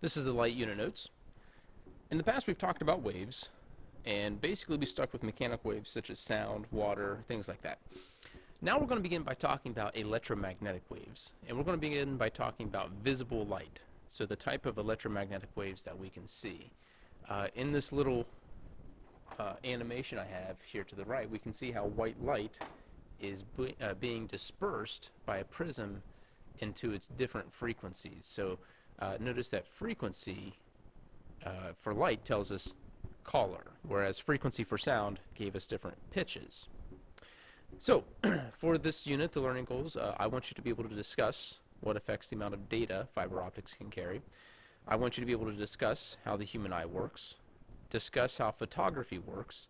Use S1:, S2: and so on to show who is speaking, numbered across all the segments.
S1: This is the light unit notes. In the past, we've talked about waves, and basically we stuck with mechanical waves such as sound, water, things like that. Now we're going to begin by talking about electromagnetic waves, and we're going to begin by talking about visible light, so the type of electromagnetic waves that we can see. In this little animation I have here to the right, we can see how white light is being dispersed by a prism into its different frequencies. So notice that frequency for light tells us color, whereas frequency for sound gave us different pitches. So for this unit, the learning goals, I want you to be able to discuss what affects the amount of data fiber optics can carry. I want you to be able to discuss how the human eye works, discuss how photography works,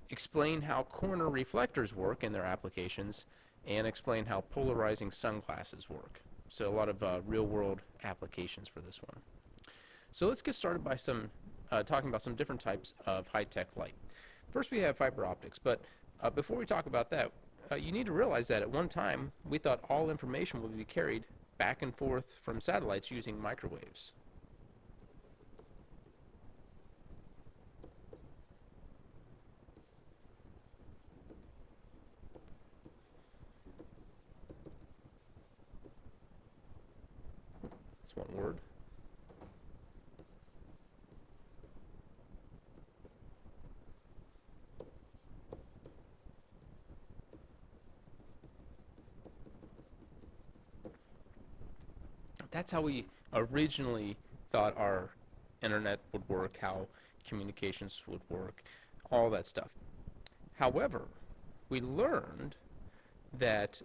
S1: explain how corner reflectors work in their applications, and explain how polarizing sunglasses work. So a lot of real-world applications for this one. So let's get started by talking about some different types of high-tech light. First, we have fiber optics, but before we talk about that, you need to realize that at one time we thought all information would be carried back and forth from satellites using microwaves. That's one word. That's how we originally thought our internet would work, how communications would work, all that stuff. However, we learned that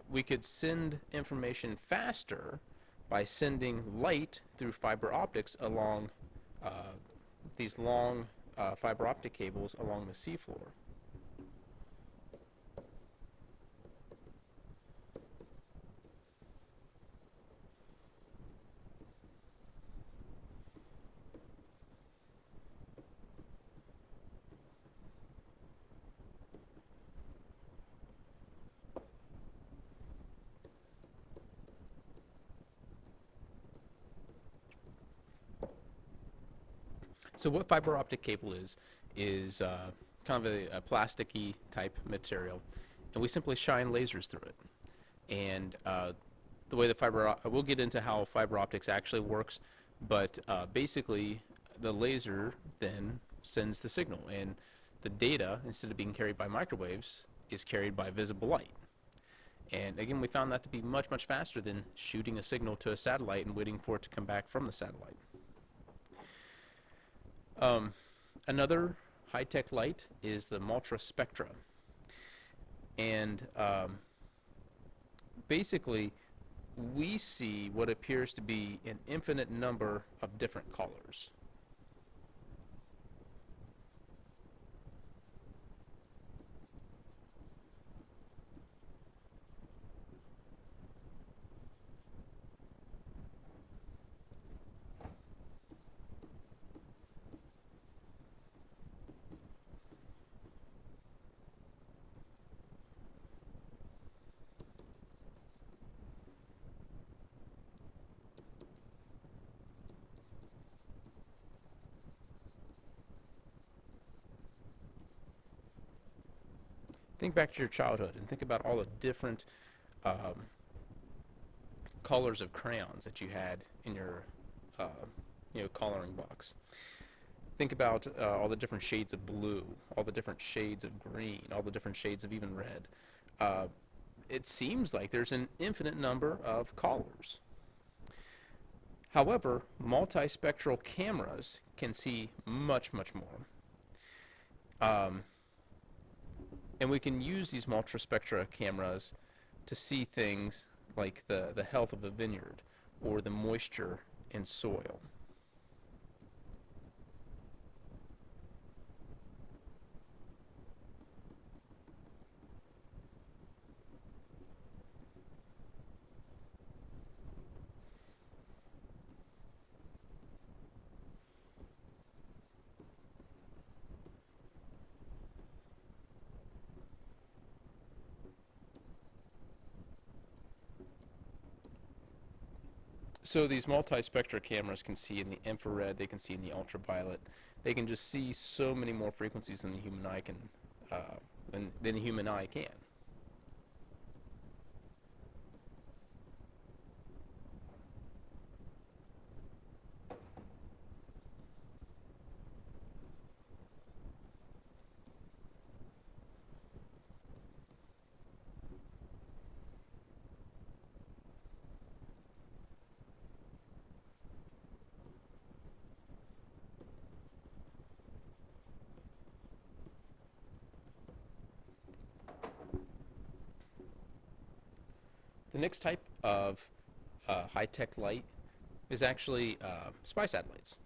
S1: we could send information faster by sending light through fiber optics along these long fiber optic cables along the seafloor. So what fiber optic cable is kind of a plasticky type material, and we simply shine lasers through it. And the way the we'll get into how fiber optics actually works, but basically the laser then sends the signal, and the data, instead of being carried by microwaves, is carried by visible light. And again, we found that to be much, much faster than shooting a signal to a satellite and waiting for it to come back from the satellite. Another high-tech light is the Mulcher Spectrum. And basically, we see what appears to be an infinite number of different colors. Think back to your childhood and think about all the different um, colors of crayons that you had in your uh, coloring box. Think about all the different shades of blue, all the different shades of green, all the different shades of even red. Uh, it seems like there's an infinite number of colors. However, multispectral cameras can see much, much more. Um, and we can use these multispectra cameras to see things like the health of a vineyard or the moisture in soil. So these multi-spectra cameras can see in the infrared, they can see in the ultraviolet. They can just see so many more frequencies than the human eye can, than the human eye can. The next type of high-tech light is actually spy satellites.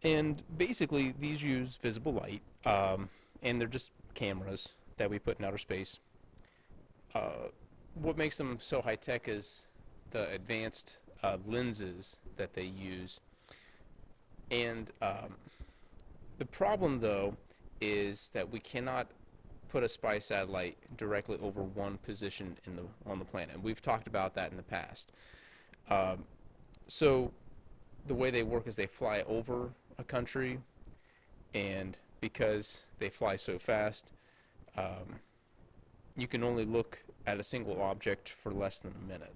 S1: And basically, these use visible light, and they're just cameras that we put in outer space. Uh, what makes them so high tech is the advanced lenses that they use. And the problem, though, is that we cannot put a spy satellite directly over one position on the planet. We've talked about that in the past. Um, so the way they work is they fly over a country, and because they fly so fast, um, you can only look at a single object for less than a minute.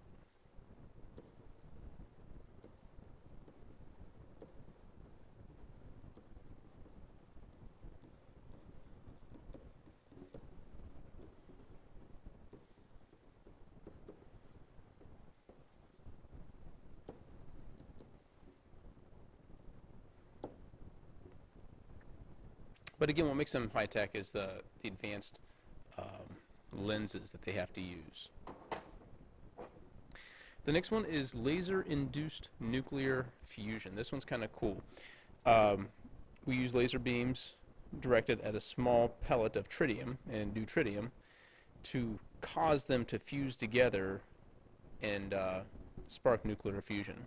S1: But again, what makes them high tech is the advanced lenses that they have to use. The next one is laser induced nuclear fusion. This one's kind of cool. Um, we use laser beams directed at a small pellet of tritium and deuterium to cause them to fuse together and spark nuclear fusion.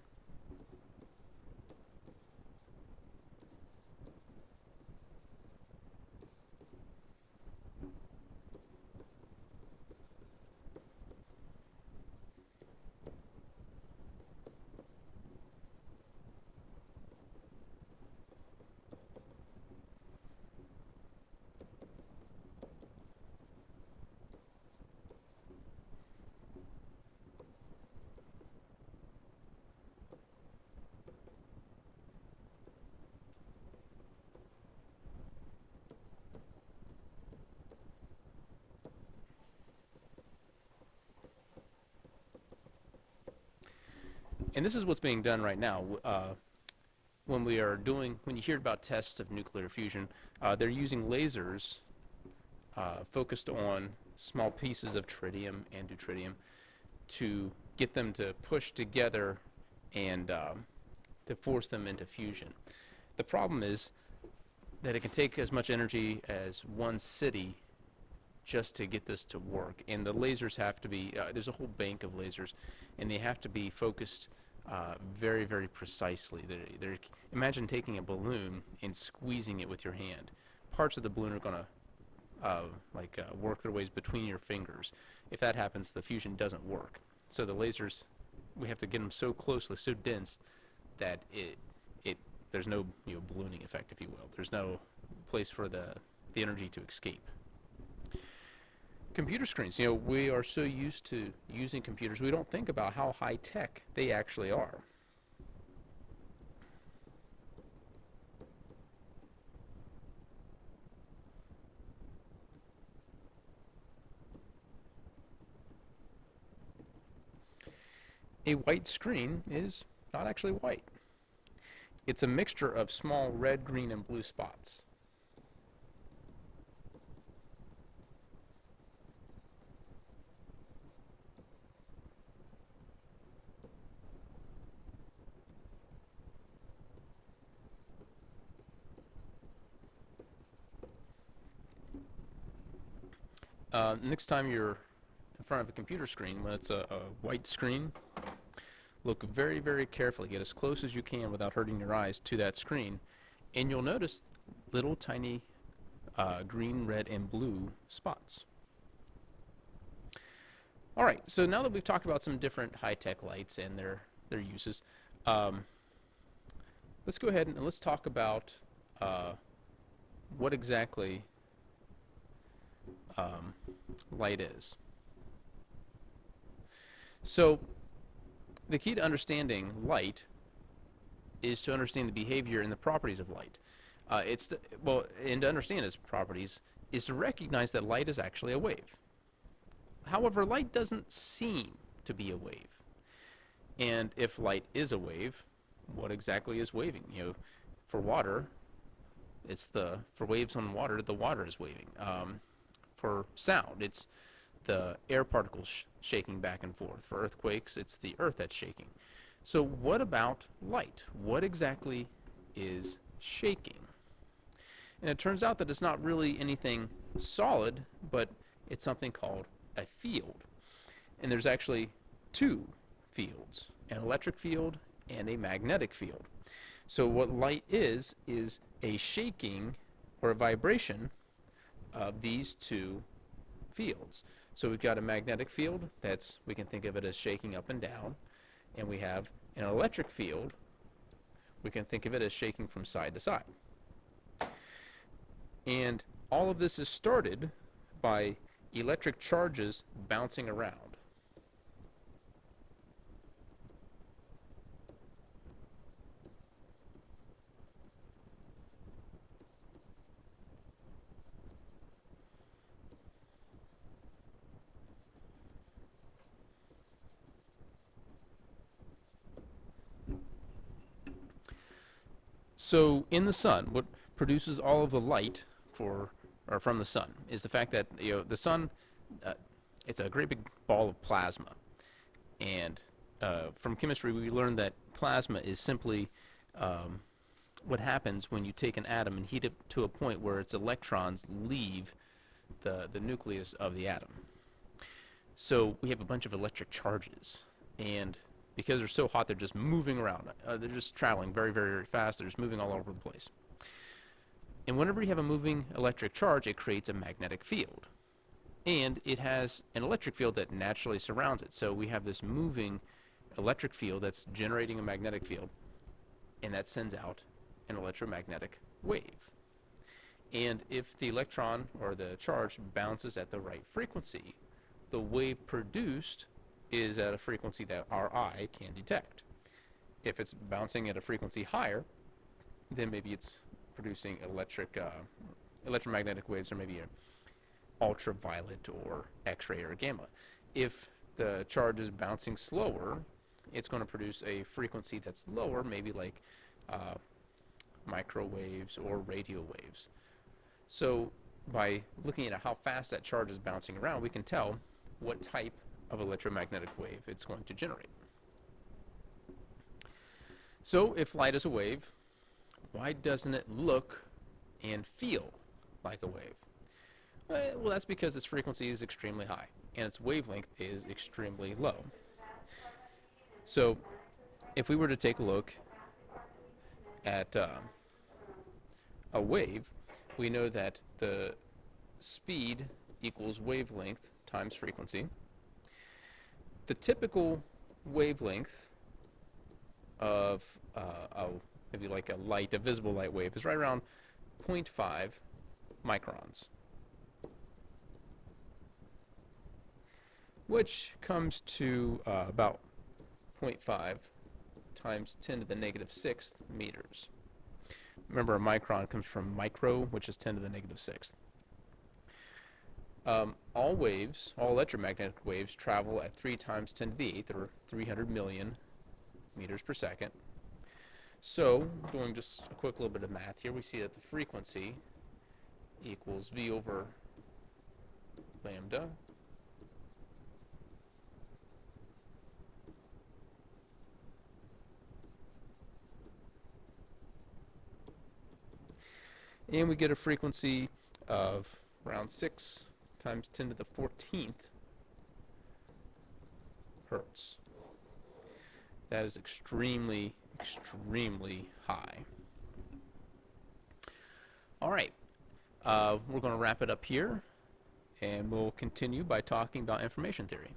S1: And this is what's being done right now. When you hear about tests of nuclear fusion, they're using lasers focused on small pieces of tritium and deuterium to get them to push together and to force them into fusion. The problem is that it can take as much energy as one city just to get this to work. And the lasers have to be, there's a whole bank of lasers, and they have to be focused very, very precisely. Imagine taking a balloon and squeezing it with your hand. Parts of the balloon are going to work their ways between your fingers. If that happens, the fusion doesn't work. So the lasers, we have to get them so closely, so dense that it there's no ballooning effect, if you will. There's no place for the energy to escape. Computer screens. We are so used to using computers, we don't think about how high tech they actually are. A white screen is not actually white. It's a mixture of small red, green, and blue spots. Next time you're in front of a computer screen, when it's a white screen, look very, very carefully, get as close as you can without hurting your eyes to that screen, and you'll notice little tiny green, red, and blue spots. All right, so now that we've talked about some different high-tech lights and their uses, um, let's go ahead and let's talk about what exactly light is. So the key to understanding light is to understand the behavior and the properties of light. And to understand its properties is to recognize that light is actually a wave. However, light doesn't seem to be a wave. And if light is a wave, what exactly is waving? For water, for waves on water, the water is waving. For sound, it's the air particles shaking back and forth. For earthquakes, it's the earth that's shaking. So what about light? What exactly is shaking? And it turns out that it's not really anything solid, but it's something called a field. And there's actually two fields, an electric field and a magnetic field. So what light is a shaking or a vibration of these two fields. So we've got a magnetic field we can think of it as shaking up and down, and we have an electric field, we can think of it as shaking from side to side. And all of this is started by electric charges bouncing around. So in the sun, what produces all of the light from the sun is the fact that the sun, it's a great big ball of plasma, and from chemistry we learned that plasma is simply what happens when you take an atom and heat it to a point where its electrons leave the nucleus of the atom. So we have a bunch of electric charges, and because they're so hot, they're just moving around. They're just traveling very, very, very fast. They're just moving all over the place. And whenever you have a moving electric charge, it creates a magnetic field. And it has an electric field that naturally surrounds it. So we have this moving electric field that's generating a magnetic field, and that sends out an electromagnetic wave. And if the electron or the charge bounces at the right frequency, the wave produced is at a frequency that our eye can detect. If it's bouncing at a frequency higher, then maybe it's producing electromagnetic waves, or maybe ultraviolet or X-ray or gamma. If the charge is bouncing slower, it's going to produce a frequency that's lower, maybe like microwaves or radio waves. So by looking at how fast that charge is bouncing around, we can tell what type of electromagnetic wave it's going to generate. So if light is a wave, why doesn't it look and feel like a wave? Well, that's because its frequency is extremely high and its wavelength is extremely low. So if we were to take a look at a wave, we know that the speed equals wavelength times frequency. The typical wavelength of maybe like a visible light wave is right around 0.5 microns, which comes to about 0.5 times 10 to the negative 6th meters. Remember, a micron comes from micro, which is 10 to the negative 6th. All waves, all electromagnetic waves, travel at 3 times 10 to the 8th, or 300 million meters per second. So, doing just a quick little bit of math here, we see that the frequency equals v over lambda and we get a frequency of around 6 times 10 to the 14th hertz. That is extremely, extremely high. All right, we're going to wrap it up here, and we'll continue by talking about information theory.